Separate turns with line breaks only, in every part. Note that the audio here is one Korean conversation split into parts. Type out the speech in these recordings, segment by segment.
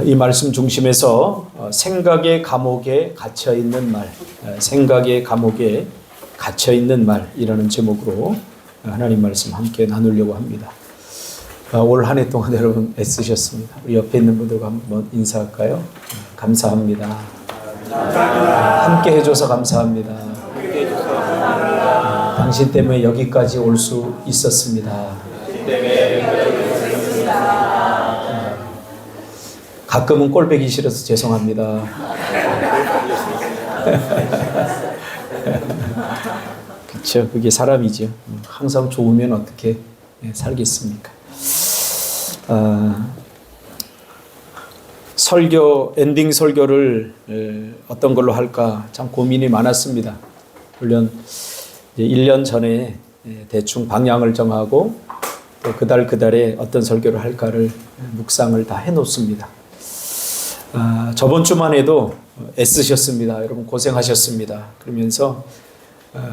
이 말씀 중심에서 생각의 감옥에 갇혀있는 말, 생각의 감옥에 갇혀있는 말이라는 제목으로 하나님 말씀 함께 나누려고 합니다. 올 한 해 동안 여러분 애쓰셨습니다. 우리 옆에 있는 분들과 한번 인사할까요? 감사합니다. 함께 해줘서 감사합니다. 당신 때문에 여기까지 올 수 있었습니다. 가끔은 꼴배기 싫어서 죄송합니다. 그렇죠. 그게 사람이죠. 항상 좋으면 어떻게 살겠습니까? 엔딩 설교를 어떤 걸로 할까 참 고민이 많았습니다. 물론 1년 전에 대충 방향을 정하고 또 그달에 어떤 설교를 할까를 묵상을 다 해놓습니다. 저번 주만 해도 애쓰셨습니다. 여러분 고생하셨습니다. 그러면서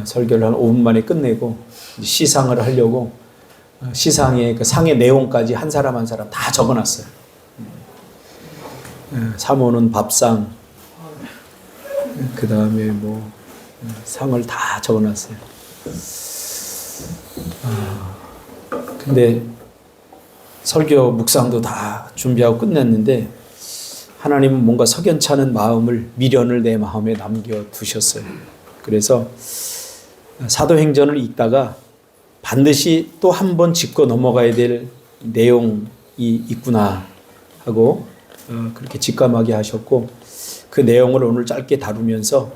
설교를 한 5분 만에 끝내고 시상을 하려고 시상의 그 상의 내용까지 한 사람 한 사람 다 적어놨어요. 사모는 밥상, 그 다음에 뭐 상을 다 적어놨어요. 근데 설교 묵상도 다 준비하고 끝냈는데 하나님은 뭔가 석연찮은 마음을, 미련을 내 마음에 남겨두셨어요. 그래서 사도행전을 읽다가 반드시 또 한 번 짚고 넘어가야 될 내용이 있구나 하고 그렇게 직감하게 하셨고, 그 내용을 오늘 짧게 다루면서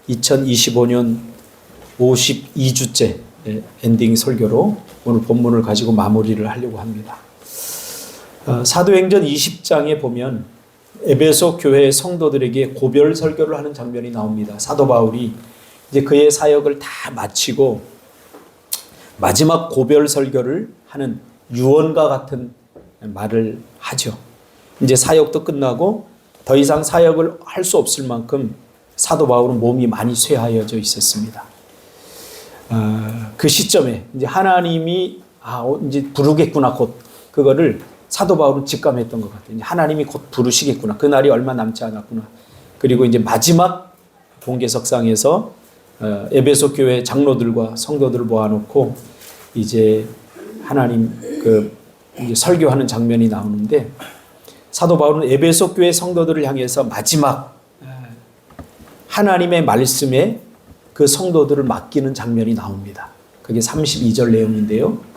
2025년 52주째 엔딩 설교로 오늘 본문을 가지고 마무리를 하려고 합니다. 사도행전 20장에 보면 에베소 교회 성도들에게 고별 설교를 하는 장면이 나옵니다. 사도 바울이 이제 그의 사역을 다 마치고 마지막 고별 설교를 하는 유언과 같은 말을 하죠. 이제 사역도 끝나고 더 이상 사역을 할 수 없을 만큼 사도 바울은 몸이 많이 쇠하여져 있었습니다. 그 시점에 이제 하나님이 이제 부르겠구나, 곧 그거를 사도 바울은 직감했던 것 같아요. 하나님이 곧 부르시겠구나. 그날이 얼마 남지 않았구나. 그리고 이제 마지막 공개석상에서 에베소 교회 장로들과 성도들을 모아놓고 이제 하나님 이제 설교하는 장면이 나오는데, 사도 바울은 에베소 교회 성도들을 향해서 마지막 하나님의 말씀에 그 성도들을 맡기는 장면이 나옵니다. 그게 32절 내용인데요.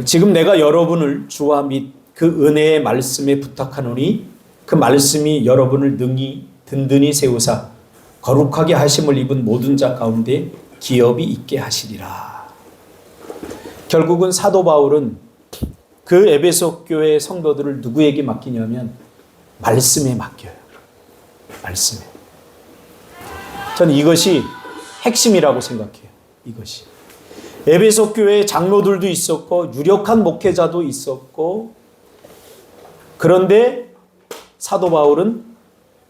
지금 내가 여러분을 주와 및 그 은혜의 말씀에 부탁하노니 그 말씀이 여러분을 능히 든든히 세우사 거룩하게 하심을 입은 모든 자 가운데 기업이 있게 하시리라. 결국은 사도 바울은 그 에베소 교회 성도들을 누구에게 맡기냐면 말씀에 맡겨요. 말씀에. 저는 이것이 핵심이라고 생각해요. 이것이. 에베소 교회에 장로들도 있었고 유력한 목회자도 있었고, 그런데 사도 바울은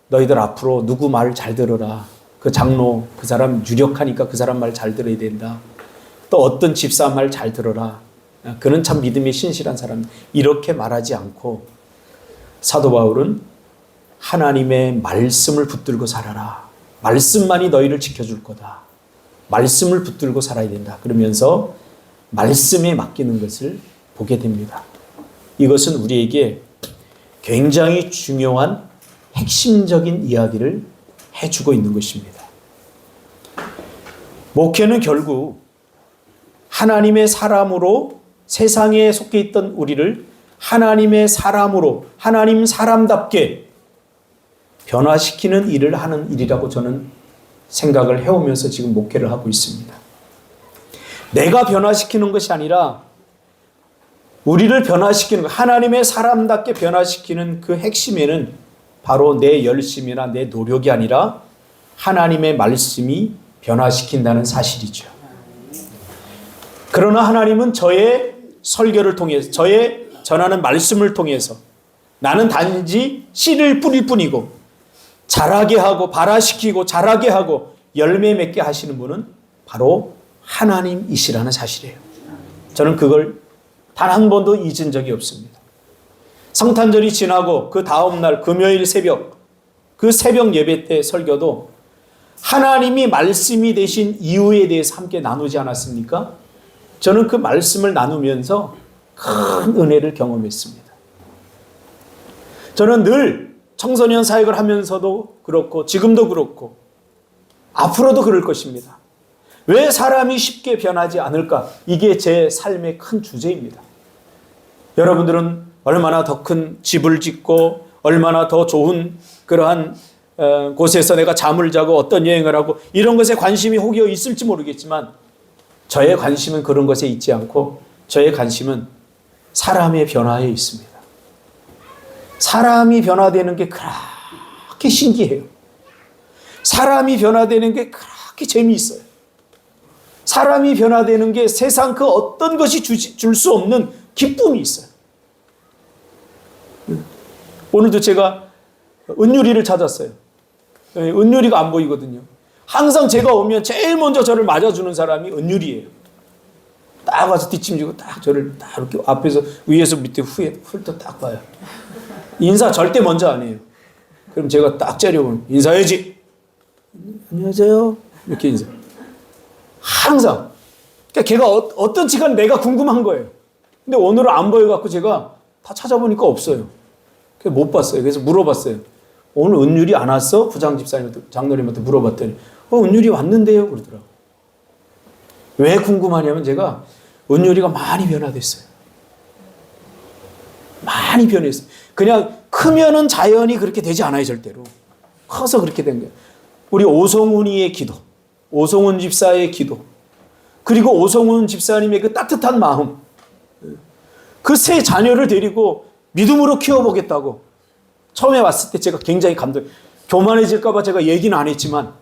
너희들 앞으로 누구 말 잘 들어라. 그 장로, 그 사람 유력하니까 그 사람 말 잘 들어야 된다. 또 어떤 집사 말 잘 들어라. 그는 참 믿음이 신실한 사람. 이렇게 말하지 않고 사도 바울은 하나님의 말씀을 붙들고 살아라. 말씀만이 너희를 지켜줄 거다. 말씀을 붙들고 살아야 된다. 그러면서 말씀에 맡기는 것을 보게 됩니다. 이것은 우리에게 굉장히 중요한 핵심적인 이야기를 해주고 있는 것입니다. 목회는 결국 하나님의 사람으로 세상에 속해 있던 우리를 하나님의 사람으로, 하나님 사람답게 변화시키는 일을 하는 일이라고 저는 생각을 해오면서 지금 목회를 하고 있습니다. 내가 변화시키는 것이 아니라 우리를 변화시키는 것, 하나님의 사람답게 변화시키는 그 핵심에는 바로 내 열심이나 내 노력이 아니라 하나님의 말씀이 변화시킨다는 사실이죠. 그러나 하나님은 저의 설교를 통해서, 저의 전하는 말씀을 통해서 나는 단지 씨를 뿌릴 뿐이고 자라게 하고 발화시키고 자라게 하고 열매 맺게 하시는 분은 바로 하나님이시라는 사실이에요. 저는 그걸 단 한 번도 잊은 적이 없습니다. 성탄절이 지나고 그 다음날 금요일 새벽, 그 새벽 예배 때 설교도 하나님이 말씀이 되신 이유에 대해서 함께 나누지 않았습니까? 저는 그 말씀을 나누면서 큰 은혜를 경험했습니다. 저는 늘 청소년 사역을 하면서도 그렇고 지금도 그렇고 앞으로도 그럴 것입니다. 왜 사람이 쉽게 변하지 않을까? 이게 제 삶의 큰 주제입니다. 여러분들은 얼마나 더 큰 집을 짓고 얼마나 더 좋은 그러한 곳에서 내가 잠을 자고 어떤 여행을 하고 이런 것에 관심이 혹여 있을지 모르겠지만 저의 관심은 그런 것에 있지 않고 저의 관심은 사람의 변화에 있습니다. 사람이 변화되는 게 그렇게 신기해요. 사람이 변화되는 게 그렇게 재미있어요. 사람이 변화되는 게 세상 그 어떤 것이 줄 수 없는 기쁨이 있어요. 오늘도 제가 은유리를 찾았어요. 은유리가 안 보이거든요. 항상 제가 오면 제일 먼저 저를 맞아주는 사람이 은유리예요. 딱 와서 뒷짐지고 딱 저를 딱 이렇게 앞에서 위에서 밑에 후에 훑어 딱 봐요. 인사 절대 먼저 안 해요. 그럼 제가 딱 째려보면 인사해야지. 안녕하세요. 이렇게 인사. 항상. 그러니까 걔가 어떤 시간 내가 궁금한 거예요. 근데 오늘은 안 보여갖고 제가 다 찾아보니까 없어요. 그래서 못 봤어요. 그래서 물어봤어요. 오늘 은율이 안 왔어? 부장 집사님한테, 장로님한테 물어봤더니 은율이 왔는데요? 그러더라고요. 왜 궁금하냐면 제가 은율이가 많이 변화됐어요. 많이 변했어요. 그냥 크면은 자연이 그렇게 되지 않아요, 절대로. 커서 그렇게 된 거예요. 우리 오성훈이의 기도, 오성훈 집사의 기도, 그리고 오성훈 집사님의 그 따뜻한 마음, 그 세 자녀를 데리고 믿음으로 키워보겠다고 처음에 왔을 때 제가 굉장히 교만해질까봐 제가 얘기는 안 했지만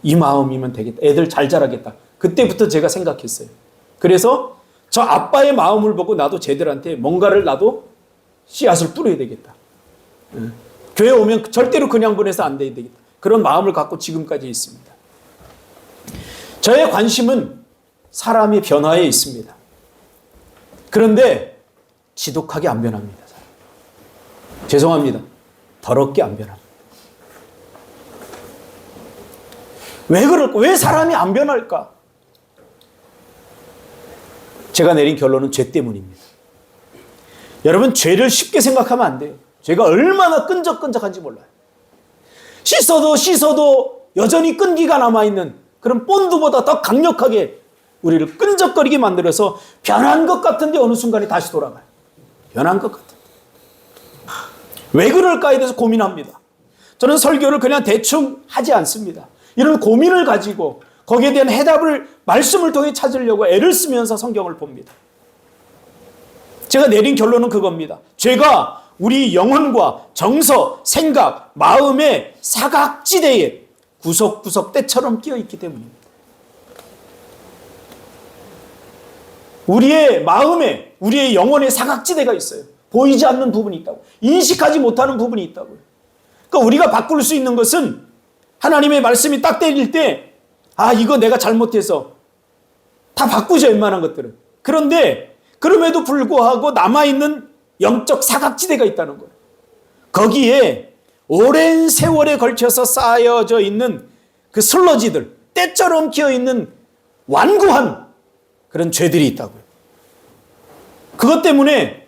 이 마음이면 되겠다. 애들 잘 자라겠다. 그때부터 제가 생각했어요. 그래서 저 아빠의 마음을 보고 나도 쟤들한테 뭔가를 나도 씨앗을 뿌려야 되겠다. 교회 오면 절대로 그냥 보내서 안 돼야 되겠다. 그런 마음을 갖고 지금까지 있습니다. 저의 관심은 사람의 변화에 있습니다. 그런데 지독하게 안 변합니다. 죄송합니다. 더럽게 안 변합니다. 왜 그럴까? 왜 사람이 안 변할까? 제가 내린 결론은 죄 때문입니다. 여러분, 죄를 쉽게 생각하면 안 돼요. 죄가 얼마나 끈적끈적한지 몰라요. 씻어도 여전히 끈기가 남아있는 그런 본드보다 더 강력하게 우리를 끈적거리게 만들어서 변한 것 같은데 어느 순간에 다시 돌아가요. 변한 것 같은데. 왜 그럴까에 대해서 고민합니다. 저는 설교를 그냥 대충 하지 않습니다. 이런 고민을 가지고 거기에 대한 해답을 말씀을 통해 찾으려고 애를 쓰면서 성경을 봅니다. 제가 내린 결론은 그겁니다. 죄가 우리 영혼과 정서, 생각, 마음의 사각지대에 구석구석 때처럼 끼어있기 때문입니다. 우리의 마음에, 우리의 영혼의 사각지대가 있어요. 보이지 않는 부분이 있다고. 인식하지 못하는 부분이 있다고요. 그러니까 우리가 바꿀 수 있는 것은 하나님의 말씀이 딱 때릴 때 이거 내가 잘못해서 다 바꾸죠, 웬만한 것들은. 그런데 그럼에도 불구하고 남아있는 영적 사각지대가 있다는 거예요. 거기에 오랜 세월에 걸쳐서 쌓여져 있는 그 슬러지들, 때처럼 끼어있는 완고한 그런 죄들이 있다고요. 그것 때문에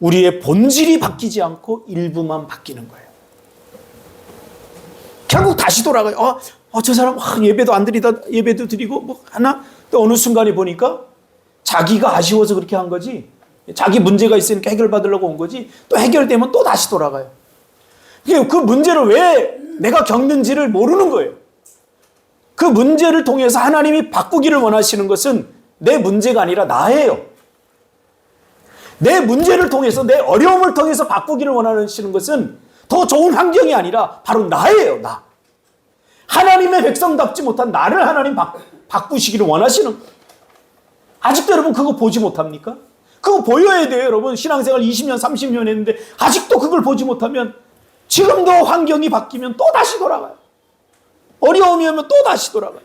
우리의 본질이 바뀌지 않고 일부만 바뀌는 거예요. 결국 다시 돌아가요. 저 사람 예배도 안 드리다 예배도 드리고 뭐 하나 또 어느 순간에 보니까 자기가 아쉬워서 그렇게 한 거지, 자기 문제가 있으니까 해결받으려고 온 거지, 또 해결되면 또 다시 돌아가요. 그 문제를 왜 내가 겪는지를 모르는 거예요. 그 문제를 통해서 하나님이 바꾸기를 원하시는 것은 내 문제가 아니라 나예요. 내 문제를 통해서, 내 어려움을 통해서 바꾸기를 원하시는 것은 더 좋은 환경이 아니라 바로 나예요, 나. 하나님의 백성답지 못한 나를 하나님 바꾸시기를 원하시는 거예요. 아직도 여러분 그거 보지 못합니까? 그거 보여야 돼요, 여러분. 신앙생활 20년, 30년 했는데 아직도 그걸 보지 못하면 지금도 환경이 바뀌면 또 다시 돌아가요. 어려움이 오면 또 다시 돌아가요.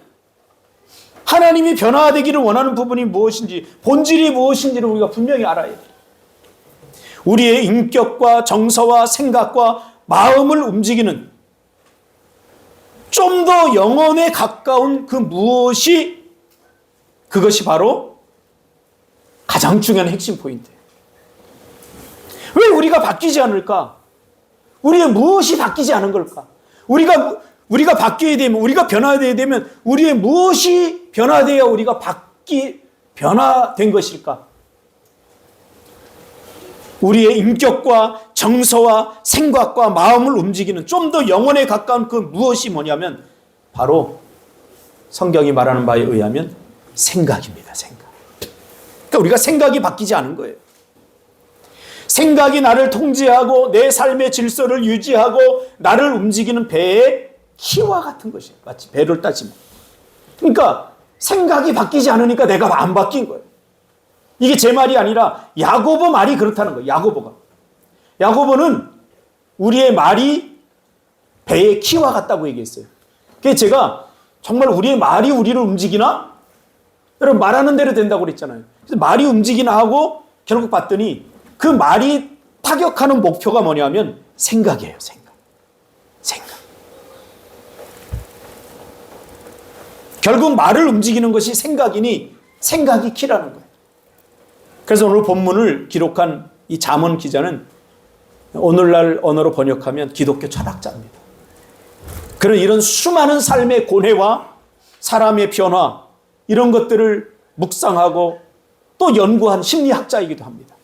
하나님이 변화되기를 원하는 부분이 무엇인지, 본질이 무엇인지를 우리가 분명히 알아야 돼요. 우리의 인격과 정서와 생각과 마음을 움직이는 좀 더 영혼에 가까운 그 무엇이, 그것이 바로 가장 중요한 핵심 포인트예요. 왜 우리가 바뀌지 않을까? 우리의 무엇이 바뀌지 않은 걸까? 우리가 바뀌어야 되면, 우리가 변화되어야 되면 우리의 무엇이 변화되어야 우리가 변화된 것일까? 우리의 인격과 정서와 생각과 마음을 움직이는 좀 더 영혼에 가까운 그 무엇이 뭐냐면 바로 성경이 말하는 바에 의하면 생각입니다. 생각. 그러니까 우리가 생각이 바뀌지 않은 거예요. 생각이 나를 통제하고 내 삶의 질서를 유지하고 나를 움직이는 배의 키와 같은 것이에요. 마치 배를 따지면. 그러니까 생각이 바뀌지 않으니까 내가 안 바뀐 거예요. 이게 제 말이 아니라 야고보 말이 그렇다는 거예요. 야고보는 우리의 말이 배의 키와 같다고 얘기했어요. 그래서 제가 정말 우리의 말이 우리를 움직이나? 여러분 말하는 대로 된다고 그랬잖아요. 그래서 말이 움직이나 하고 결국 봤더니 그 말이 타격하는 목표가 뭐냐면 생각이에요. 생각. 결국 말을 움직이는 것이 생각이니 생각이 키라는 거예요. 그래서 오늘 본문을 기록한 이 잠언 기자는 오늘날 언어로 번역하면 기독교 철학자입니다. 그런 이런 수많은 삶의 고뇌와 사람의 변화 이런 것들을 묵상하고 또 연구한 심리학자이기도 합니다.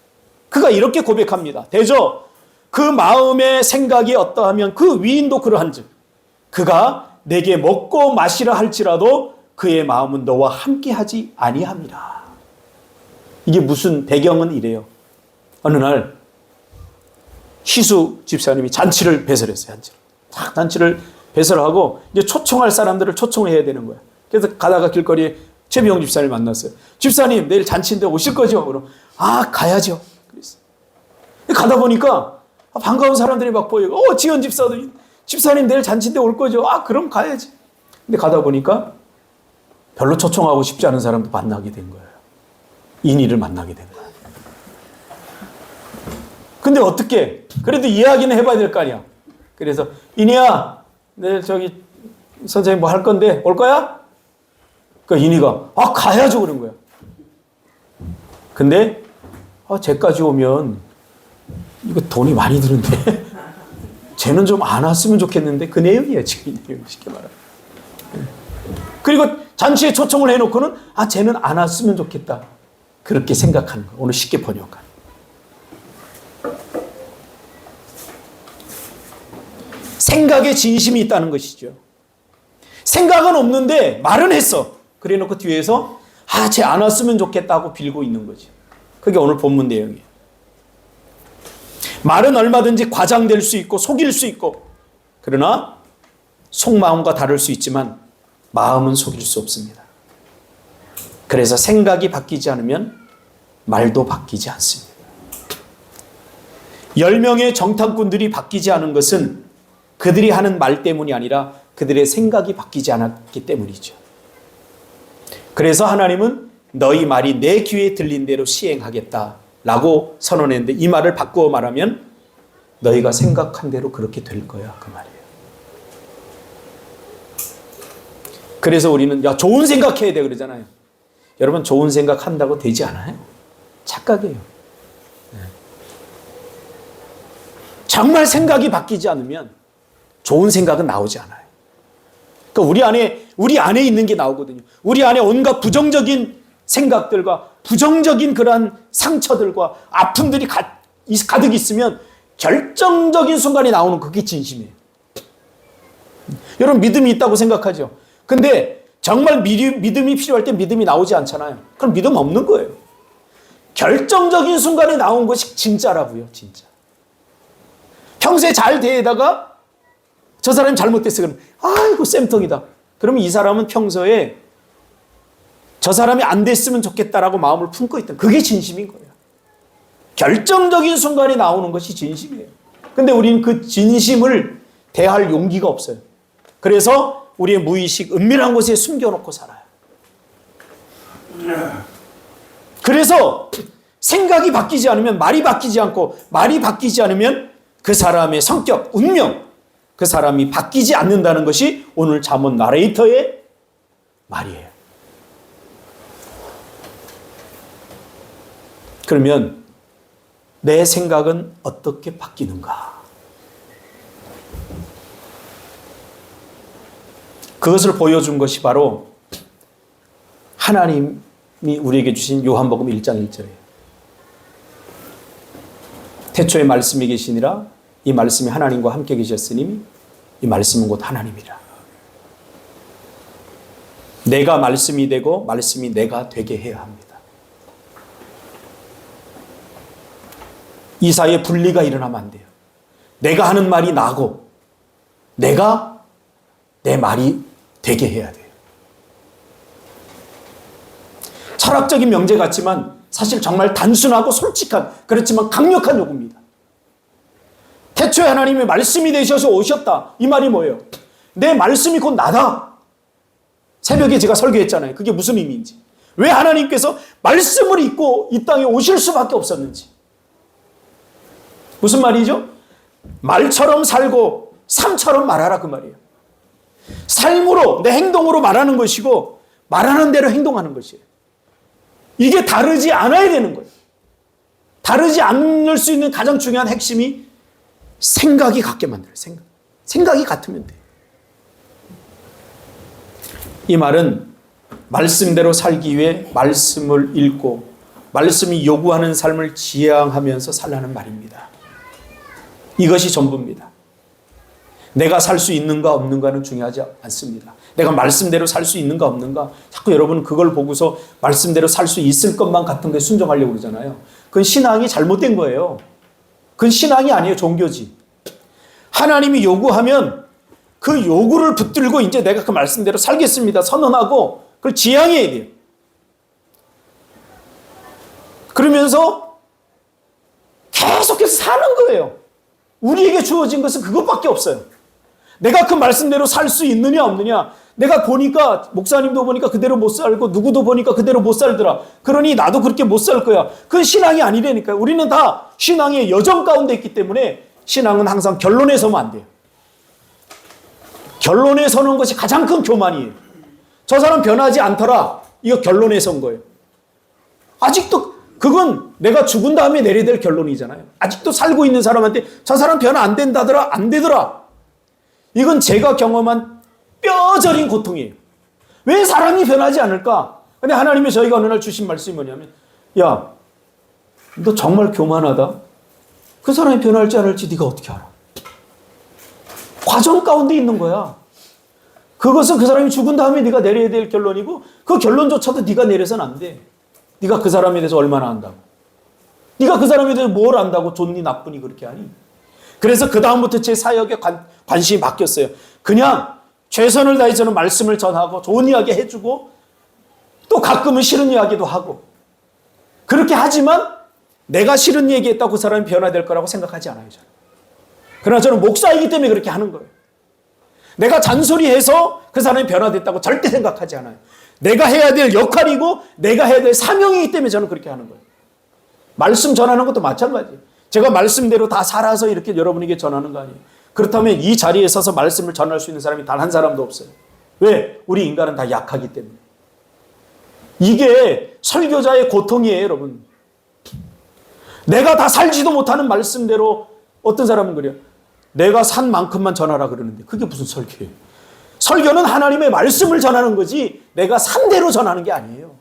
그가 이렇게 고백합니다. 대저 그 마음의 생각이 어떠하면 그 위인도 그러한즉 그가 내게 먹고 마시라 할지라도 그의 마음은 너와 함께하지 아니함이라. 이게 무슨 배경은 이래요. 어느 날 희수 집사님이 잔치를 배설했어요. 잔치를 배설하고 이제 초청할 사람들을 초청해야 되는 거야. 그래서 가다가 길거리에 최비영 집사님을 만났어요. 집사님 내일 잔치인데 오실 거죠? 그럼 가야죠. 그랬어요. 가다 보니까 반가운 사람들이 막 보이고 지연 집사님 내일 잔치인데 올 거죠? 그럼 가야지. 근데 가다 보니까 별로 초청하고 싶지 않은 사람도 만나게 된 거예요. 인이를 만나게 된 거예요. 근데 어떻게? 그래도 이야기는 해봐야 될 거 아니야. 그래서 인이야, 내일 선생님 뭐 할 건데 올 거야? 그러니까 인이가 가야죠 그런 거야. 근데 쟤까지 오면 이거 돈이 많이 드는데 쟤는 좀 안 왔으면 좋겠는데 그 내용이에요. 지금 이 내용 쉽게 말하면. 그리고 잔치에 초청을 해놓고는 쟤는 안 왔으면 좋겠다. 그렇게 생각하는 거예요. 오늘 쉽게 번역한. 생각에 진심이 있다는 것이죠. 생각은 없는데 말은 했어. 그래 놓고 뒤에서 쟤 안 왔으면 좋겠다고 빌고 있는 거죠. 그게 오늘 본문 내용이에요. 말은 얼마든지 과장될 수 있고 속일 수 있고 그러나 속마음과 다를 수 있지만 마음은 속일 수 없습니다. 그래서 생각이 바뀌지 않으면 말도 바뀌지 않습니다. 10명의 정탐꾼들이 바뀌지 않은 것은 그들이 하는 말 때문이 아니라 그들의 생각이 바뀌지 않았기 때문이죠. 그래서 하나님은 너희 말이 내 귀에 들린 대로 시행하겠다라고 선언했는데 이 말을 바꾸어 말하면 너희가 생각한 대로 그렇게 될 거야 그 말이에요. 그래서 우리는 좋은 생각해야 돼 그러잖아요. 여러분 좋은 생각한다고 되지 않아요? 착각이에요. 정말 생각이 바뀌지 않으면 좋은 생각은 나오지 않아요. 그러니까 우리 안에 있는 게 나오거든요. 우리 안에 온갖 부정적인 생각들과 부정적인 그러한 상처들과 아픔들이 가득 있으면 결정적인 순간에 나오는 그게 진심이에요. 여러분 믿음이 있다고 생각하죠. 근데 정말 믿음이 필요할 때 믿음이 나오지 않잖아요. 그럼 믿음 없는 거예요. 결정적인 순간에 나온 것이 진짜라고요. 진짜. 평소에 잘 대다가 저 사람이 잘못됐어. 그러면 아이고 쌤통이다. 그러면 이 사람은 평소에 저 사람이 안 됐으면 좋겠다라고 마음을 품고 있던 그게 진심인 거예요. 결정적인 순간에 나오는 것이 진심이에요. 근데 우리는 그 진심을 대할 용기가 없어요. 그래서 우리의 무의식 은밀한 곳에 숨겨놓고 살아요. 그래서 생각이 바뀌지 않으면 말이 바뀌지 않고, 말이 바뀌지 않으면 그 사람의 성격, 운명, 그 사람이 바뀌지 않는다는 것이 오늘 잠언 나레이터의 말이에요. 그러면 내 생각은 어떻게 바뀌는가? 그것을 보여준 것이 바로 하나님이 우리에게 주신 요한복음 1장 1절이에요. 태초에 말씀이 계시니라, 이 말씀이 하나님과 함께 계셨으니 이 말씀은 곧 하나님이라. 내가 말씀이 되고 말씀이 내가 되게 해야 합니다. 이 사이에 분리가 일어나면 안 돼요. 내가 하는 말이 나고 내가 내 말이 되게 해야 돼요. 철학적인 명제 같지만 사실 정말 단순하고 솔직한, 그렇지만 강력한 요구입니다. 태초에 하나님의 말씀이 되셔서 오셨다. 이 말이 뭐예요? 내 말씀이 곧 나다. 새벽에 제가 설교했잖아요. 그게 무슨 의미인지. 왜 하나님께서 말씀을 입고 이 땅에 오실 수밖에 없었는지. 무슨 말이죠? 말처럼 살고 삶처럼 말하라, 그 말이에요. 삶으로, 내 행동으로 말하는 것이고 말하는 대로 행동하는 것이에요. 이게 다르지 않아야 되는 거예요. 다르지 않을 수 있는 가장 중요한 핵심이 생각이 같게 만들어요. 생각이 같으면 돼요. 이 말은 말씀대로 살기 위해 말씀을 읽고 말씀이 요구하는 삶을 지향하면서 살라는 말입니다. 이것이 전부입니다. 내가 살 수 있는가 없는가는 중요하지 않습니다. 내가 말씀대로 살 수 있는가 없는가, 자꾸 여러분은 그걸 보고서 말씀대로 살 수 있을 것만 같은 게 순종하려고 그러잖아요. 그건 신앙이 잘못된 거예요. 그건 신앙이 아니에요. 종교지. 하나님이 요구하면 그 요구를 붙들고 이제 내가 그 말씀대로 살겠습니다 선언하고 그걸 지향해야 돼요. 그러면서 계속해서 사는 거예요. 우리에게 주어진 것은 그것밖에 없어요. 내가 그 말씀대로 살 수 있느냐 없느냐. 내가 보니까 목사님도 보니까 그대로 못 살고 누구도 보니까 그대로 못 살더라. 그러니 나도 그렇게 못 살 거야. 그건 신앙이 아니라니까요. 우리는 다 신앙의 여정 가운데 있기 때문에 신앙은 항상 결론에 서면 안 돼요. 결론에 서는 것이 가장 큰 교만이에요. 저 사람 변하지 않더라. 이거 결론에 선 거예요. 아직도 그건 내가 죽은 다음에 내려야 될 결론이잖아요. 아직도 살고 있는 사람한테 저 사람 변화 안 된다더라. 안 되더라. 이건 제가 경험한 뼈저린 고통이에요. 왜 사람이 변하지 않을까? 근데 하나님이 저희가 어느 날 주신 말씀이 뭐냐면, 야, 너 정말 교만하다. 그 사람이 변할지 안 할지 네가 어떻게 알아? 과정 가운데 있는 거야. 그것은 그 사람이 죽은 다음에 네가 내려야 될 결론이고 그 결론조차도 네가 내려서는 안 돼. 네가 그 사람에 대해서 얼마나 안다고. 네가 그 사람에 대해서 뭘 안다고 좋니 나쁘니 그렇게 하니. 그래서 그 다음부터 제 사역에 관심이 바뀌었어요. 그냥 최선을 다해 저는 말씀을 전하고 좋은 이야기 해주고 또 가끔은 싫은 이야기도 하고 그렇게 하지만 내가 싫은 얘기했다고 그 사람이 변화될 거라고 생각하지 않아요. 저는. 그러나 저는 목사이기 때문에 그렇게 하는 거예요. 내가 잔소리해서 그 사람이 변화됐다고 절대 생각하지 않아요. 내가 해야 될 역할이고 내가 해야 될 사명이기 때문에 저는 그렇게 하는 거예요. 말씀 전하는 것도 마찬가지예요. 제가 말씀대로 다 살아서 이렇게 여러분에게 전하는 거 아니에요. 그렇다면 이 자리에 서서 말씀을 전할 수 있는 사람이 단 한 사람도 없어요. 왜? 우리 인간은 다 약하기 때문에. 이게 설교자의 고통이에요, 여러분. 내가 다 살지도 못하는 말씀대로 어떤 사람은 그래요. 내가 산 만큼만 전하라 그러는데 그게 무슨 설교예요. 설교는 하나님의 말씀을 전하는 거지 내가 산 대로 전하는 게 아니에요.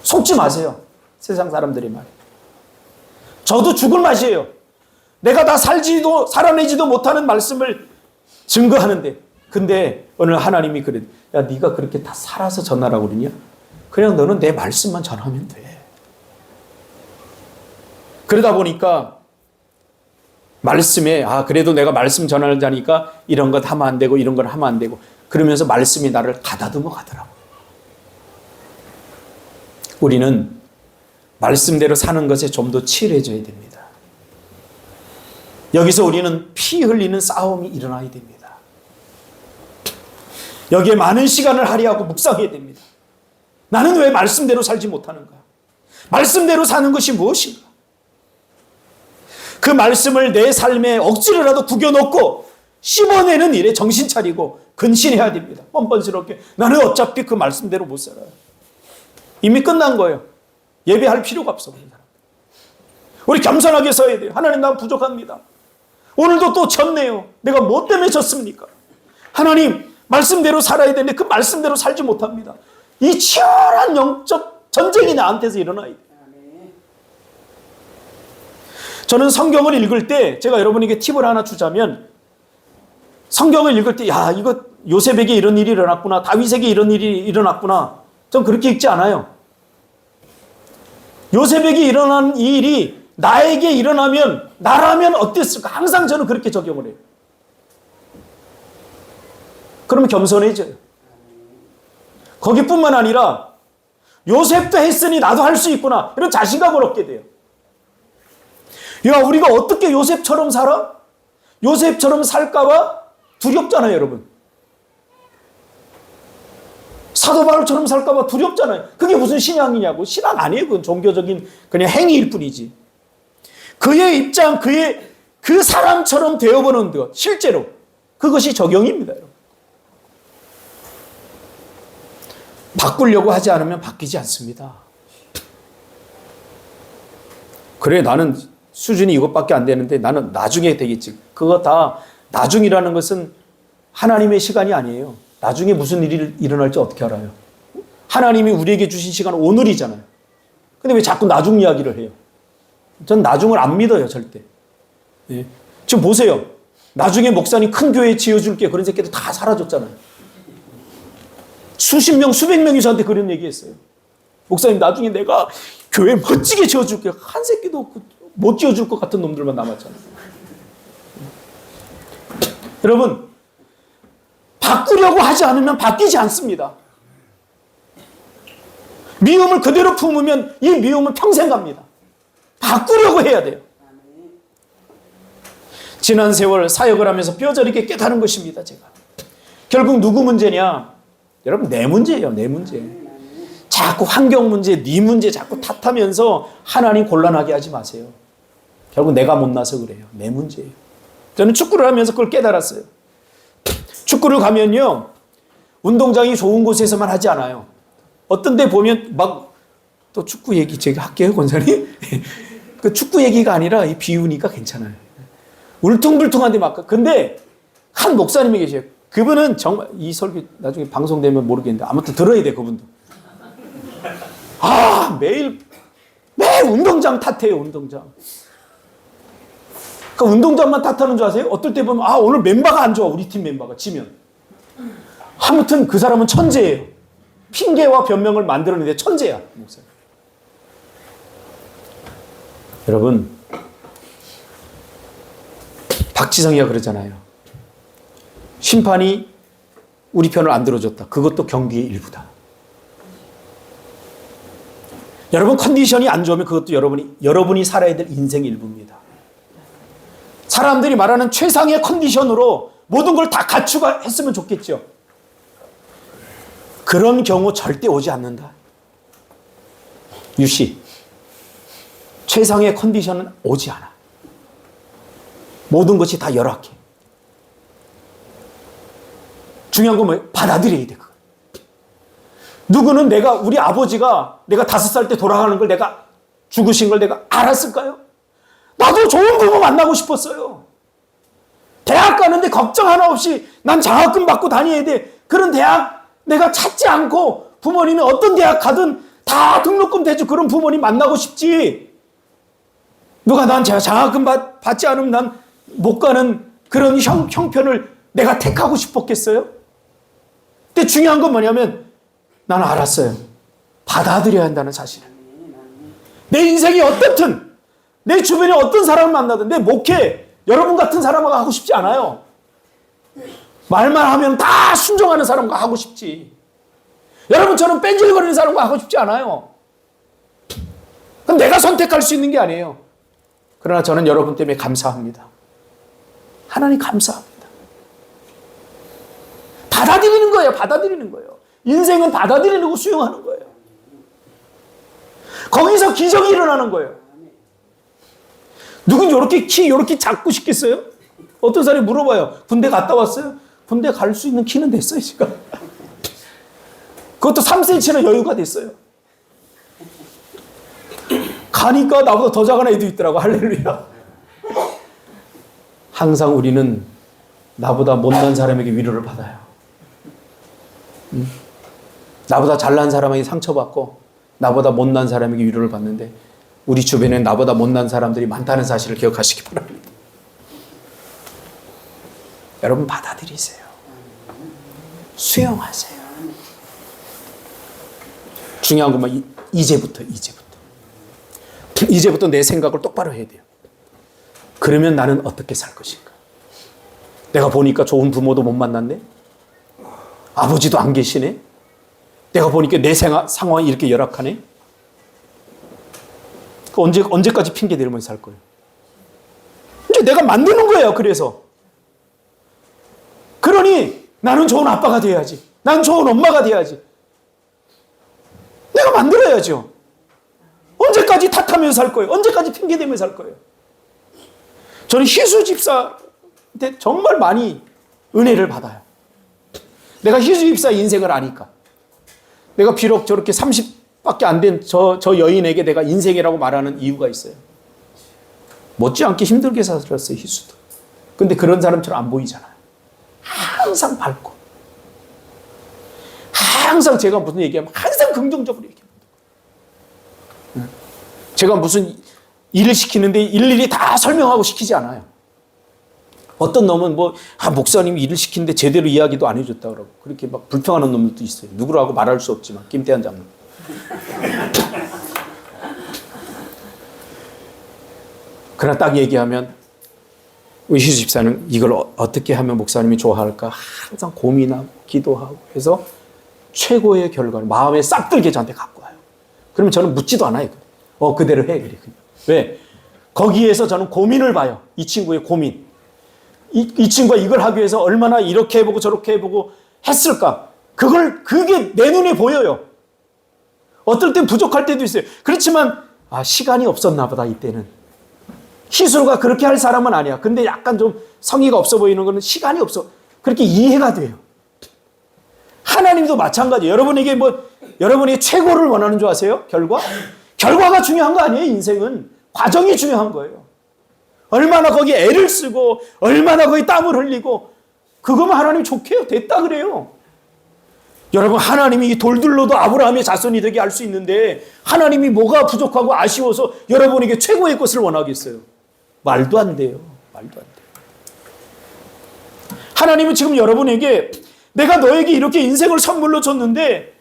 속지 마세요. 세상 사람들이 말이에요. 저도 죽을 맛이에요. 내가 다 살아내지도 못하는 말씀을 증거하는데 근데 오늘 하나님이 그래. 야, 네가 그렇게 다 살아서 전하라고 그러냐? 그냥 너는 내 말씀만 전하면 돼. 그러다 보니까 말씀에 그래도 내가 말씀 전하는 자니까 이런 것 하면 안 되고 이런 걸 하면 안 되고 그러면서 말씀이 나를 가다듬어 가더라고. 우리는 말씀대로 사는 것에 좀 더 치열해져야 됩니다. 여기서 우리는 피 흘리는 싸움이 일어나야 됩니다. 여기에 많은 시간을 할애하고 묵상해야 됩니다. 나는 왜 말씀대로 살지 못하는가? 말씀대로 사는 것이 무엇인가? 그 말씀을 내 삶에 억지로라도 구겨놓고 씹어내는 일에 정신 차리고 근신해야 됩니다. 뻔뻔스럽게 나는 어차피 그 말씀대로 못 살아요. 이미 끝난 거예요. 예배할 필요가 없어. 우리 겸손하게 서야 돼요. 하나님, 나 부족합니다. 오늘도 또 졌네요. 내가 뭐 때문에 졌습니까? 하나님, 말씀대로 살아야 되는데 그 말씀대로 살지 못합니다. 이 치열한 영적 전쟁이 나한테서 일어나야 돼요. 저는 성경을 읽을 때 제가 여러분에게 팁을 하나 주자면, 성경을 읽을 때 야, 이거 요셉에게 이런 일이 일어났구나, 다윗에게 이런 일이 일어났구나, 전 그렇게 읽지 않아요. 요셉에게 일어난 이 일이 나에게 일어나면, 나라면 어땠을까? 항상 저는 그렇게 적용을 해요. 그러면 겸손해져요. 거기뿐만 아니라 요셉도 했으니 나도 할 수 있구나, 이런 자신감을 얻게 돼요. 야, 우리가 어떻게 요셉처럼 살아? 요셉처럼 살까봐 두렵잖아요, 여러분. 사도 바울처럼 살까봐 두렵잖아요. 그게 무슨 신앙이냐고. 신앙 아니에요. 그건 종교적인 그냥 행위일 뿐이지. 그의 입장, 그 사람처럼 되어보는 것, 실제로 그것이 적용입니다, 여러분. 바꾸려고 하지 않으면 바뀌지 않습니다. 그래, 나는 수준이 이것밖에 안 되는데 나는 나중에 되겠지. 그거 다 나중이라는 것은 하나님의 시간이 아니에요. 나중에 무슨 일이 일어날지 어떻게 알아요? 하나님이 우리에게 주신 시간은 오늘이잖아요. 근데 왜 자꾸 나중 이야기를 해요? 전 나중을 안 믿어요, 절대. 예. 지금 보세요. 나중에 목사님 큰 교회 지어줄게, 그런 새끼들 다 사라졌잖아요. 수십 명, 수백 명이 저한테 그런 얘기 했어요. 목사님, 나중에 내가 교회 멋지게 지어줄게. 한 새끼도 못 지어줄 것 같은 놈들만 남았잖아요. 여러분, 바꾸려고 하지 않으면 바뀌지 않습니다. 미움을 그대로 품으면 이 미움은 평생 갑니다. 바꾸려고 해야 돼요. 지난 세월 사역을 하면서 뼈저리게 깨달은 것입니다, 제가. 결국 누구 문제냐? 여러분, 내 문제예요, 내 문제. 자꾸 환경 문제, 네 문제 자꾸 탓하면서 하나님 곤란하게 하지 마세요. 결국 내가 못나서 그래요. 내 문제예요. 저는 축구를 하면서 그걸 깨달았어요. 축구를 가면요, 운동장이 좋은 곳에서만 하지 않아요. 어떤 데 보면 막, 또 축구 얘기 제가 할게요, 권사님. 그 축구 얘기가 아니라 이 비유니까 괜찮아요. 울퉁불퉁한데 막. 근데 한 목사님이 계세요. 그분은 정말, 이 설교 나중에 방송되면 모르겠는데 아무튼 들어야 돼, 그분도. 매일 운동장 탓해요, 운동장. 그 운동장만 탓하는 줄 아세요? 어떨 때 보면, 오늘 멤버가 안 좋아, 우리 팀 멤버가 지면. 아무튼 그 사람은 천재예요. 핑계와 변명을 만들어내는데 천재야, 목사님. 여러분, 박지성이가 그러잖아요. 심판이 우리 편을 안 들어줬다. 그것도 경기의 일부다. 여러분, 컨디션이 안 좋으면 그것도 여러분이 살아야 될 인생의 일부입니다. 사람들이 말하는 최상의 컨디션으로 모든 걸 다 갖추고 했으면 좋겠죠. 그런 경우 절대 오지 않는다. 유씨, 최상의 컨디션은 오지 않아. 모든 것이 다 열악해. 중요한 건 뭐예요? 받아들여야 돼, 그거. 누구는 우리 아버지가 내가 5살 때 돌아가는 걸 내가 죽으신 걸 내가 알았을까요? 나도 좋은 부모 만나고 싶었어요. 대학 가는데 걱정 하나 없이 난 장학금 받고 다녀야 돼. 그런 대학 내가 찾지 않고 부모님이 어떤 대학 가든 다 등록금 대주 그런 부모님 만나고 싶지. 누가 난 장학금 받지 않으면 난 못 가는 그런 형편을 내가 택하고 싶었겠어요? 근데 중요한 건 뭐냐면 나는 알았어요. 받아들여야 한다는 사실을. 내 인생이 어떻든 내 주변에 어떤 사람을 만나든 내 목회 여러분 같은 사람하고 하고 싶지 않아요. 말만 하면 다 순종하는 사람과 하고 싶지. 여러분처럼 뺀질거리는 사람과 하고 싶지 않아요. 그건 내가 선택할 수 있는 게 아니에요. 그러나 저는 여러분 때문에 감사합니다. 하나님 감사합니다. 받아들이는 거예요. 받아들이는 거예요. 인생은 받아들이는 거 수용하는 거예요. 거기서 기적이 일어나는 거예요. 누군 요렇게 키 요렇게 작고 싶겠어요? 어떤 사람이 물어봐요. 군대 갔다 왔어요? 군대 갈 수 있는 키는 됐어요, 지금. 그것도 3cm는 여유가 됐어요. 가니까 나보다 더 작은 애도 있더라고. 할렐루야. 항상 우리는 나보다 못난 사람에게 위로를 받아요. 나보다 잘난 사람에게 상처받고 나보다 못난 사람에게 위로를 받는데 우리 주변에 나보다 못난 사람들이 많다는 사실을 기억하시기 바랍니다. 여러분 받아들이세요. 수용하세요. 중요한 것만 이제부터 내 생각을 똑바로 해야 돼요. 그러면 나는 어떻게 살 것인가? 내가 보니까 좋은 부모도 못 만났네? 아버지도 안 계시네? 내가 보니까 내 상황이 이렇게 열악하네? 언제까지 핑계 대면서 살 거예요? 이제 내가 만드는 거예요, 그래서. 그러니 나는 좋은 아빠가 돼야지. 난 좋은 엄마가 돼야지. 내가 만들어야죠. 언제까지 탓하면서 살 거예요? 언제까지 핑계 대면서 살 거예요? 저는 희수 집사한테 정말 많이 은혜를 받아요. 내가 희수 집사 인생을 아니까. 내가 비록 저렇게 30밖에 안 된 저 여인에게 내가 인생이라고 말하는 이유가 있어요. 못지않게 힘들게 살았어요, 희수도. 근데 그런 사람처럼 안 보이잖아요. 항상 밝고. 항상 제가 무슨 얘기하면 항상 긍정적으로 얘기합니다. 제가 무슨 일을 시키는데 일일이 다 설명하고 시키지 않아요. 어떤 놈은 목사님이 일을 시키는데 제대로 이야기도 안 해줬다 그러고 그렇게 막 불평하는 놈들도 있어요. 누구라고 말할 수 없지만 김태환 장로. 그러나 딱 얘기하면 우리 희수 집사는 이걸 어떻게 하면 목사님이 좋아할까 항상 고민하고 기도하고 해서 최고의 결과를 마음에 싹 들게 저한테 갖고 와요. 그러면 저는 묻지도 않아요. 그대로 해. 그래. 왜? 거기에서 저는 고민을 봐요. 이 친구의 고민. 이 친구가 이걸 하기 위해서 얼마나 이렇게 해보고 저렇게 해보고 했을까? 그게 내 눈에 보여요. 어떨 땐 부족할 때도 있어요. 그렇지만, 시간이 없었나 보다, 이때는. 희수가 그렇게 할 사람은 아니야. 근데 약간 좀 성의가 없어 보이는 거는 시간이 없어. 그렇게 이해가 돼요. 하나님도 마찬가지예요. 여러분에게 최고를 원하는 줄 아세요? 결과가 중요한 거 아니에요, 인생은. 과정이 중요한 거예요. 얼마나 거기 애를 쓰고, 얼마나 거기 땀을 흘리고, 그거면 하나님 좋게 해요. 됐다 그래요. 여러분, 하나님이 이 돌들로도 아브라함의 자손이 되게 할 수 있는데, 하나님이 뭐가 부족하고 아쉬워서 여러분에게 최고의 것을 원하겠어요? 말도 안 돼요. 말도 안 돼요. 하나님은 지금 여러분에게 내가 너에게 이렇게 인생을 선물로 줬는데,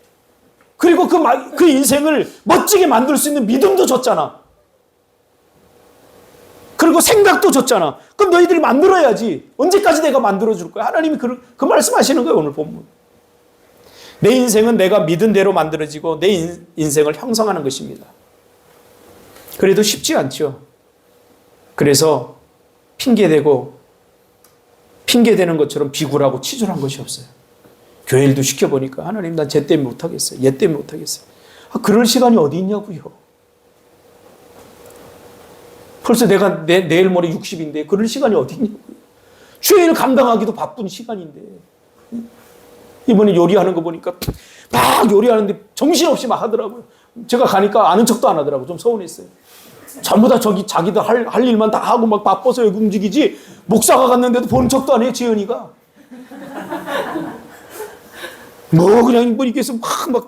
그리고 그 인생을 멋지게 만들 수 있는 믿음도 줬잖아. 그리고 생각도 줬잖아. 그럼 너희들이 만들어야지. 언제까지 내가 만들어줄 거야? 하나님이 그 말씀하시는 거예요, 오늘 본문. 내 인생은 내가 믿은 대로 만들어지고 내 인생을 형성하는 것입니다. 그래도 쉽지 않죠. 그래서 핑계대는 것처럼 비굴하고 치졸한 것이 없어요. 교회 일도 시켜보니까 하나님 난 쟤 때문에 못하겠어요. 얘 때문에 못하겠어요. 그럴 시간이 어디 있냐고요. 벌써 내가 내일 모레 60인데 그럴 시간이 어디 있냐고요. 주일을 감당하기도 바쁜 시간인데. 이번에 요리하는 거 보니까 막 요리하는데 정신없이 막 하더라고요. 제가 가니까 아는 척도 안 하더라고요. 좀 서운했어요. 전부 다 자기들 할 일만 다 하고 막 바빠서 여기 움직이지. 목사가 갔는데도 보는 척도 안 해요, 지은이가. 그냥 이렇게 해서 막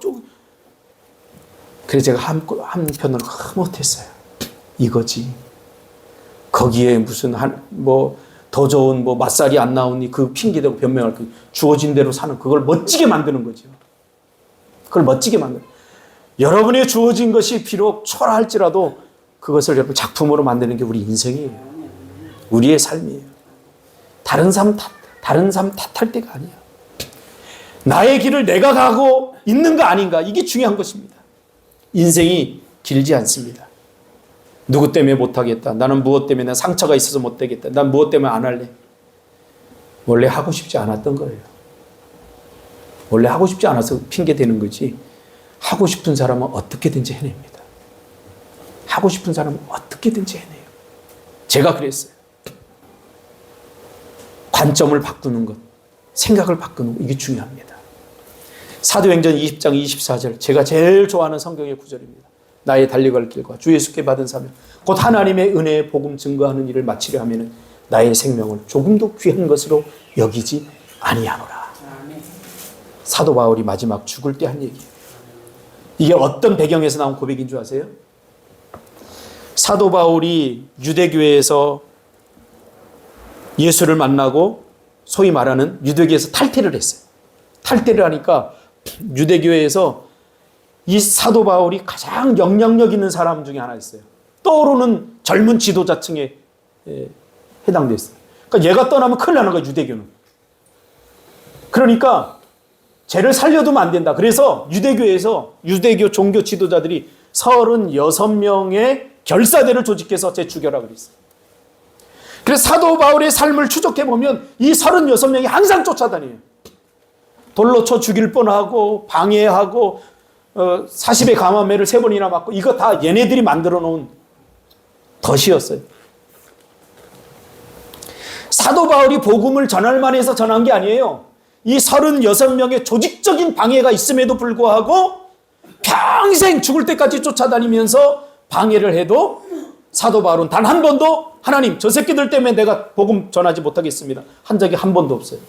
그래서 제가 한편으로 못했어요. 이거지. 거기에 무슨 더 좋은 맛살이 안 나오니 그 핑계대고 변명할 그 주어진 대로 사는 그걸 멋지게 만드는 거죠. 그걸 멋지게 만드는. 여러분의 주어진 것이 비록 초라할지라도 그것을 여러분 작품으로 만드는 게 우리 인생이에요. 우리의 삶이에요. 다른 삶 탓할 때가 아니야. 나의 길을 내가 가고 있는 거 아닌가? 이게 중요한 것입니다. 인생이 길지 않습니다. 누구 때문에 못하겠다. 나는 무엇 때문에 상처가 있어서 못되겠다. 난 무엇 때문에 안 할래. 원래 하고 싶지 않았던 거예요. 원래 하고 싶지 않아서 핑계대는 거지. 하고 싶은 사람은 어떻게든지 해냅니다. 하고 싶은 사람은 어떻게든지 해내요. 제가 그랬어요. 관점을 바꾸는 것, 생각을 바꾸는 것, 이게 중요합니다. 사도행전 20장 24절, 제가 제일 좋아하는 성경의 구절입니다. 나의 달려갈 길과 주 예수께 받은 사명, 곧 하나님의 은혜의 복음 증거하는 일을 마치려 하면 나의 생명을 조금도 귀한 것으로 여기지 아니하노라. 사도 바울이 마지막 죽을 때 한 얘기예요. 이게 어떤 배경에서 나온 고백인 줄 아세요? 사도 바울이 유대교회에서 예수를 만나고 소위 말하는 유대교회에서 탈퇴를 했어요. 탈퇴를 하니까 유대교회에서 이 사도 바울이 가장 영향력 있는 사람 중에 하나였어요. 떠오르는 젊은 지도자층에 해당됐어요. 그러니까 얘가 떠나면 큰일 나는 거예요, 유대교는. 그러니까 쟤를 살려두면 안 된다. 그래서 유대교에서 유대교 종교 지도자들이 36명의 결사대를 조직해서 쟤 죽여라 그랬어요. 그래서 사도 바울의 삶을 추적해보면 이 36명이 항상 쫓아다녀요. 돌로 쳐 죽일 뻔하고 방해하고 40의 감화매를 3번이나 맞고 이거 다 얘네들이 만들어 놓은 덫이었어요. 사도 바울이 복음을 전할만 해서 전한 게 아니에요. 이 36명의 조직적인 방해가 있음에도 불구하고 평생 죽을 때까지 쫓아다니면서 방해를 해도 사도 바울은 단 한 번도 하나님 저 새끼들 때문에 내가 복음 전하지 못하겠습니다 한 적이 한 번도 없어요.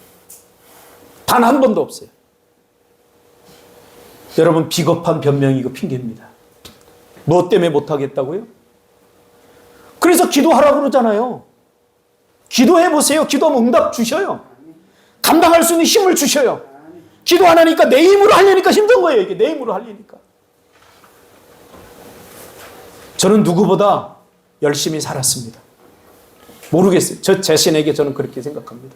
단 한 번도 없어요. 여러분, 비겁한 변명이고 핑계입니다. 무엇 때문에 못하겠다고요? 그래서 기도하라고 그러잖아요. 기도해보세요. 기도하면 응답 주셔요. 감당할 수 있는 힘을 주셔요. 기도 안 하니까 내 힘으로 하려니까 힘든 거예요. 이게 내 힘으로 하려니까. 저는 누구보다 열심히 살았습니다. 모르겠어요. 저 자신에게 저는 그렇게 생각합니다.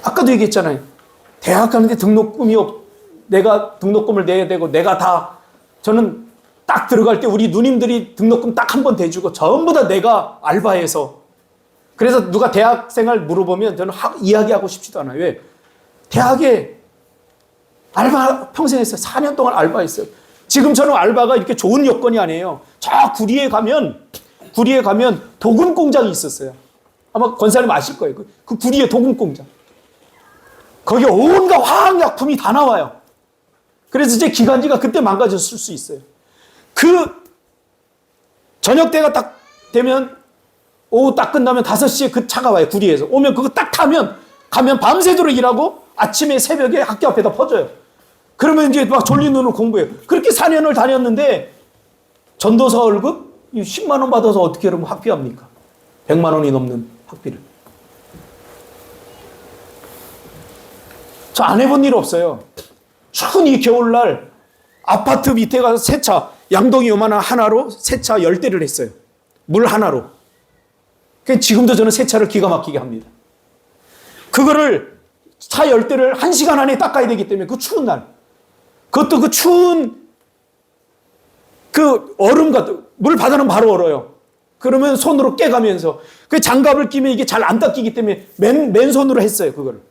아까도 얘기했잖아요. 대학 가는데 내가 등록금을 내야 되고 내가 다, 저는 딱 들어갈 때 우리 누님들이 등록금 딱 한 번 대주고 전부 다 내가 알바해서, 그래서 누가 대학생활 물어보면 저는 이야기하고 싶지도 않아요. 왜? 대학에 알바 평생 했어요. 4년 동안 알바했어요. 지금 저는 알바가 이렇게 좋은 여건이 아니에요. 저 구리에 가면 도금 공장이 있었어요. 아마 권사님 아실 거예요. 그 구리에 도금 공장. 거기 온갖 화학약품이 다 나와요. 그래서 제 기관지가 그때 망가졌을 수 있어요. 그 저녁 때가 딱 되면, 오후 딱 끝나면 5시에 그 차가 와요. 구리에서. 오면 그거 딱 타면, 가면 밤새도록 일하고 아침에 새벽에 학교 앞에다 퍼져요. 그러면 이제 막 졸린 눈으로 공부해요. 그렇게 4년을 다녔는데 전도사 월급 10만 원 받아서 어떻게 그러면 학비합니까? 100만 원이 넘는 학비를. 저 안 해본 일 없어요. 추운 이 겨울날 아파트 밑에 가서 세차, 양동이 요만한 하나로 세차 10대를 했어요. 물 하나로. 지금도 저는 세차를 기가 막히게 합니다. 그거를 차 10대를 1시간 안에 닦아야 되기 때문에 그 추운 날. 그것도 그 추운 그 얼음 같은, 물 받아놓으면 바로 얼어요. 그러면 손으로 깨가면서 그 장갑을 끼면 이게 잘 안 닦이기 때문에 맨손으로 했어요, 그거를.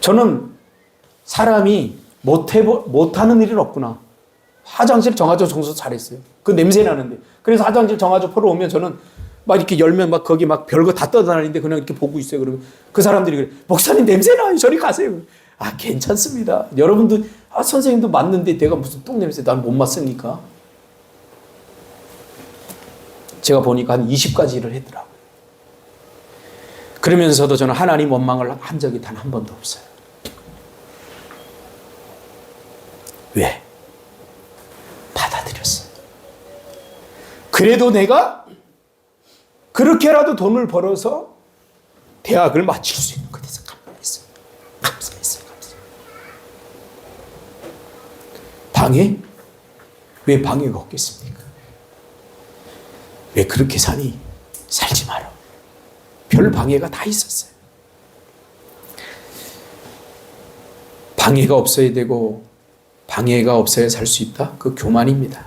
저는 사람이 못하는 일은 없구나. 화장실 정화조 청소 잘했어요. 그 냄새 나는데. 그래서 화장실 정화조 보러 오면 저는 막 이렇게 열면 막 거기 막 별거 다 떠다니는데 그냥 이렇게 보고 있어요. 그러면 그 사람들이 그래, 목사님 냄새 나요. 저리 가세요. 아, 괜찮습니다. 여러분도, 선생님도 맞는데 내가 무슨 똥 냄새 난 못 맡습니까? 제가 보니까 한 20가지 일을 했더라고요. 그러면서도 저는 하나님 원망을 한 적이 단 한 번도 없어요. 왜? 받아들였어요. 그래도 내가 그렇게라도 돈을 벌어서 대학을 마칠 수 있는 것에 대해서 감사했어요. 감사했어요. 방해? 왜 방해가 없겠습니까? 왜 그렇게 사니? 살지 마라. 별 방해가 다 있었어요. 방해가 없어야 되고 방해가 없어야 살 수 있다? 그 교만입니다.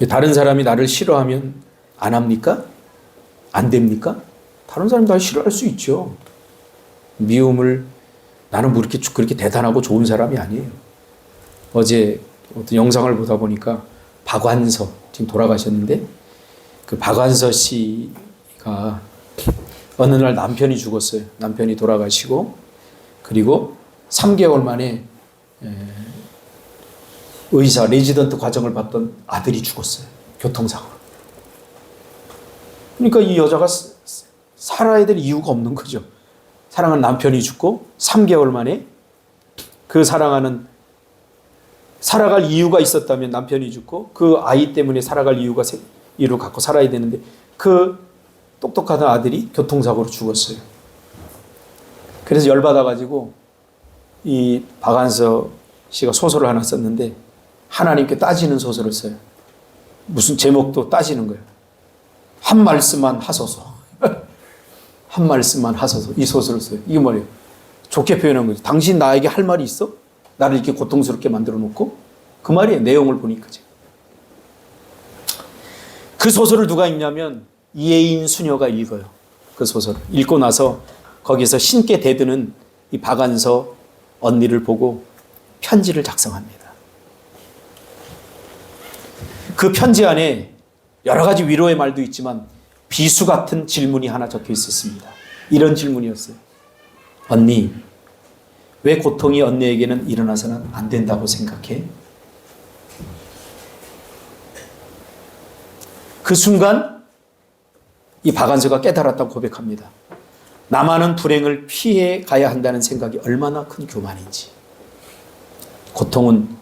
다른 사람이 나를 싫어하면 안 합니까? 안 됩니까? 다른 사람이 날 싫어할 수 있죠. 미움을 나는 뭐 그렇게 대단하고 좋은 사람이 아니에요. 어제 어떤 영상을 보다 보니까 박완서, 지금 돌아가셨는데, 그 박완서 씨가 어느 날 남편이 죽었어요. 남편이 돌아가시고, 그리고 3개월 만에 의사, 레지던트 과정을 받던 아들이 죽었어요. 교통사고로. 그러니까 이 여자가 살아야 될 이유가 없는 거죠. 사랑하는 남편이 죽고 3개월 만에 그 살아갈 이유가 있었다면 남편이 죽고 그 아이 때문에 살아갈 이유를 갖고 살아야 되는데 그 똑똑하던 아들이 교통사고로 죽었어요. 그래서 열받아가지고 이 박완서 씨가 소설을 하나 썼는데 하나님께 따지는 소설을 써요. 무슨 제목도 따지는 거예요. 한 말씀만 하소서. 한 말씀만 하소서. 이 소설을 써요. 이게 뭐예요? 좋게 표현한 거죠. 당신 나에게 할 말이 있어? 나를 이렇게 고통스럽게 만들어 놓고? 그 말이에요. 내용을 보니까. 그 소설을 누가 읽냐면 이혜인 수녀가 읽어요. 그 소설을. 읽고 나서 거기서 신께 대드는 이 박완서 언니를 보고 편지를 작성합니다. 그 편지 안에 여러 가지 위로의 말도 있지만 비수 같은 질문이 하나 적혀 있었습니다. 이런 질문이었어요. 언니, 왜 고통이 언니에게는 일어나서는 안 된다고 생각해? 그 순간 이 박완서가 깨달았다고 고백합니다. 나만은 불행을 피해 가야 한다는 생각이 얼마나 큰 교만인지. 고통은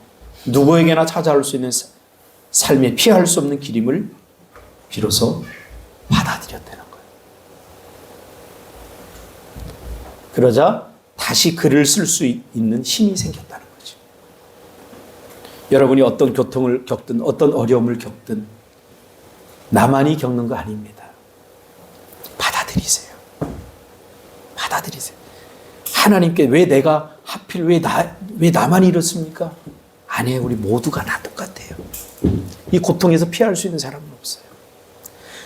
누구에게나 찾아올 수 있는 삶에 피할 수 없는 길임을 비로소 받아들였다는 거예요. 그러자 다시 글을 쓸 수 있는 힘이 생겼다는 거죠. 여러분이 어떤 고통을 겪든 어떤 어려움을 겪든 나만이 겪는 거 아닙니다. 받아들이세요. 받아들이세요. 하나님께 왜 내가 하필 왜 나만 이렇습니까? 아니에요. 우리 모두가 다 똑같아요. 이 고통에서 피할 수 있는 사람은 없어요.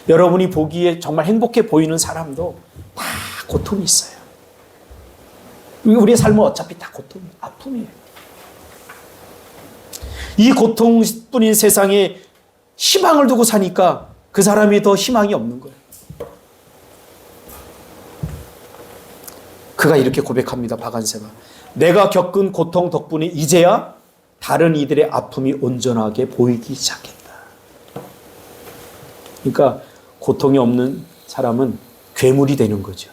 여러분이 보기에 정말 행복해 보이는 사람도 다 고통이 있어요. 우리의 삶은 어차피 다 고통이에요. 아픔이에요. 이 고통뿐인 세상에 희망을 두고 사니까 그 사람이 더 희망이 없는 거예요. 그가 이렇게 고백합니다. 박완서가. 내가 겪은 고통 덕분에 이제야 다른 이들의 아픔이 온전하게 보이기 시작했다. 그러니까 고통이 없는 사람은 괴물이 되는 거죠.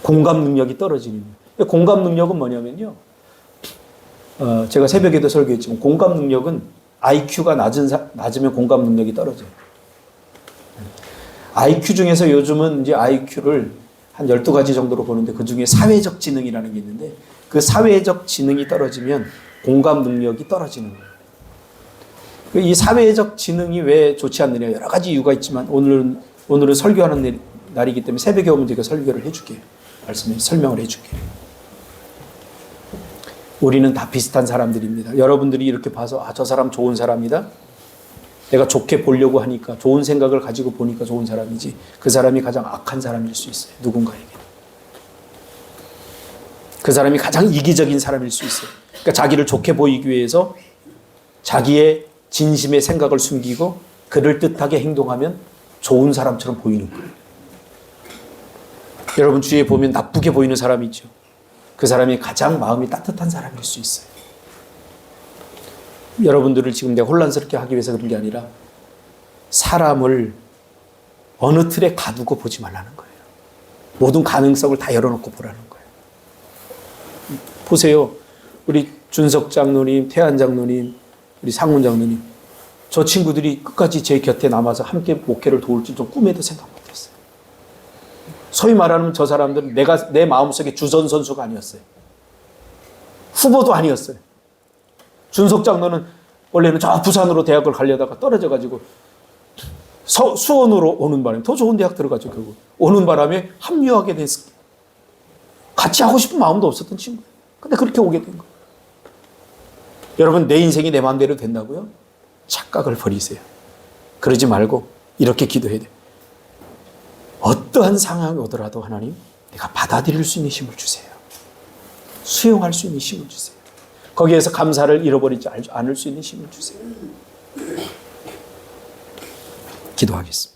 공감 능력이 떨어지는 거예요. 공감 능력은 뭐냐면요. 제가 새벽에도 설교했지만 공감 능력은 IQ가 낮으면 공감 능력이 떨어져요. IQ 중에서 요즘은 이제 IQ를 한 12가지 정도로 보는데 그 중에 사회적 지능이라는 게 있는데 그 사회적 지능이 떨어지면 공감 능력이 떨어지는 거예요. 이 사회적 지능이 왜 좋지 않느냐 여러 가지 이유가 있지만 오늘은 설교하는 날이기 때문에 새벽에 오면 제가 설교를 해줄게요. 설명을 해줄게요. 우리는 다 비슷한 사람들입니다. 여러분들이 이렇게 봐서 저 사람 좋은 사람이다. 내가 좋게 보려고 하니까 좋은 생각을 가지고 보니까 좋은 사람이지 그 사람이 가장 악한 사람일 수 있어요. 누군가에게. 그 사람이 가장 이기적인 사람일 수 있어요. 그러니까 자기를 좋게 보이기 위해서 자기의 진심의 생각을 숨기고 그럴듯하게 행동하면 좋은 사람처럼 보이는 거예요. 여러분 주위에 보면 나쁘게 보이는 사람이 있죠. 그 사람이 가장 마음이 따뜻한 사람일 수 있어요. 여러분들을 지금 내가 혼란스럽게 하기 위해서 그런 게 아니라 사람을 어느 틀에 가두고 보지 말라는 거예요. 모든 가능성을 다 열어놓고 보라는 거예요. 보세요. 우리 준석 장로님, 태한 장로님, 우리 상훈 장로님. 저 친구들이 끝까지 제 곁에 남아서 함께 목회를 도울 줄 좀 꿈에도 생각 못했어요. 소위 말하는 저 사람들은 내 마음속에 주전 선수가 아니었어요. 후보도 아니었어요. 준석 장로는 원래는 저 부산으로 대학을 가려다가 떨어져가지고 수원으로 오는 바람에 더 좋은 대학 들어가죠. 결국 오는 바람에 합류하게 됐어요. 같이 하고 싶은 마음도 없었던 친구예요. 근데 그렇게 오게 된 거예요. 여러분 내 인생이 내 마음대로 된다고요? 착각을 버리세요. 그러지 말고 이렇게 기도해야 돼요. 어떠한 상황이 오더라도 하나님 내가 받아들일 수 있는 힘을 주세요. 수용할 수 있는 힘을 주세요. 거기에서 감사를 잃어버리지 않을 수 있는 힘을 주세요. 기도하겠습니다.